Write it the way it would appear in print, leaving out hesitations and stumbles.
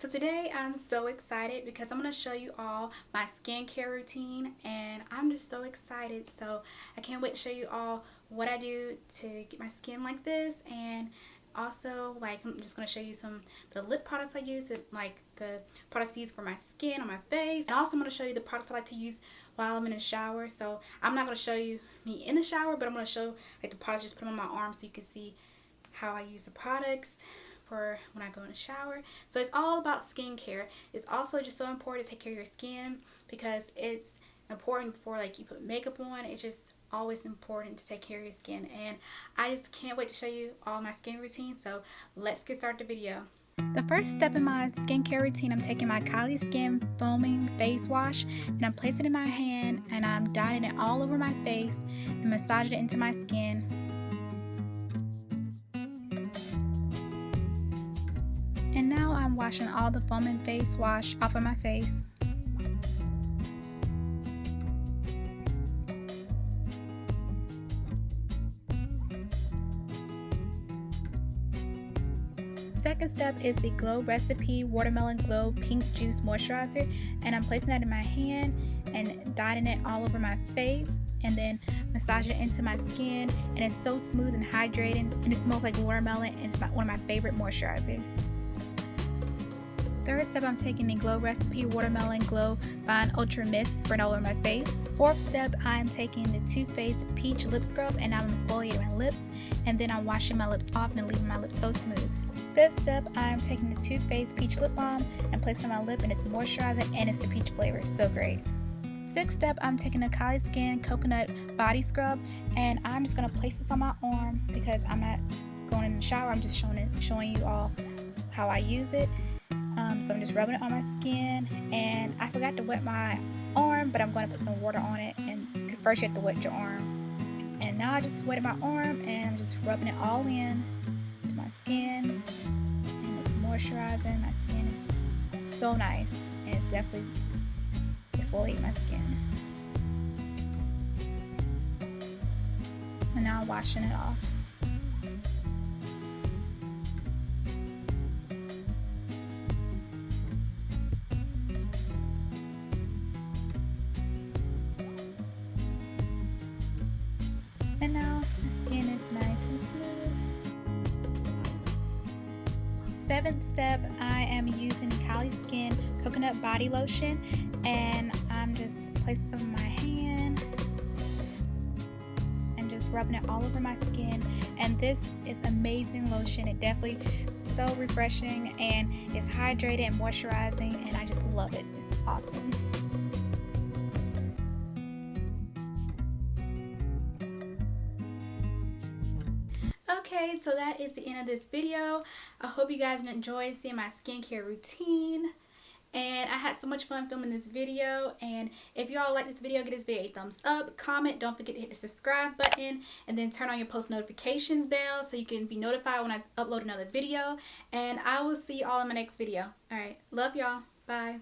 So today I'm so excited because I'm going to show you all my skincare routine, and I'm just so excited. So I can't wait to show you all what I do to get my skin like this, and also I'm just going to show you some the lip products I use, and like the products I use for my skin on my face. And also I'm going to show you the products I like to use while I'm in the shower. So I'm not going to show you me in the shower, but I'm going to show like the products, just put them on my arm so you can see how I use the products for when I go in the shower. So it's all about skincare. It's also just so important to take care of your skin because it's important before like you put makeup on. It's just always important to take care of your skin, and I just can't wait to show you all my skin routine. So let's get started the video. The first step in my skincare routine, I'm taking my Kylie Skin Foaming Face Wash and I'm placing it in my hand and I'm dotting it all over my face and massaging it into my skin. And now I'm washing all the foaming face wash off of my face. Second step is the Glow Recipe Watermelon Glow Pink Juice Moisturizer, and I'm placing that in my hand and dotting it all over my face and then massaging it into my skin, and it's so smooth and hydrating and it smells like watermelon, and it's one of my favorite moisturizers. Third step, I'm taking the Glow Recipe Watermelon Glow Fine Ultra Mist, spread all over my face. Fourth step, I'm taking the Too Faced Peach Lip Scrub and I'm exfoliating my lips, and then I'm washing my lips off and leaving my lips so smooth. Fifth step, I'm taking the Too Faced Peach Lip Balm and placing it on my lip, and it's moisturizing and it's the peach flavor, so great. Sixth step, I'm taking the Kylie Skin Coconut Body Scrub and I'm just going to place this on my arm because I'm not going in the shower. I'm just showing you all how I use it. So I'm just rubbing it on my skin, and I forgot to wet my arm, but I'm going to put some water on it, and first you have to wet your arm. And now I just wetted my arm and I'm just rubbing it all in to my skin, and it's moisturizing. My skin is so nice, and it definitely exfoliates my skin. And now I'm washing it off. And now my skin is nice and smooth. Seventh step, I am using Kylie Skin Coconut Body Lotion, and I'm just placing some in my hand and just rubbing it all over my skin. And this is amazing lotion. It definitely is so refreshing and it's hydrated and moisturizing, and I just love it. It's awesome. Okay, so that is the end of this video. I hope you guys enjoyed seeing my skincare routine, and I had so much fun filming this video. And if you all like this video, give this video a thumbs up, comment, don't forget to hit the subscribe button, and then turn on your post notifications bell so you can be notified when I upload another video. And I will see you all in my next video. Alright, love y'all. Bye.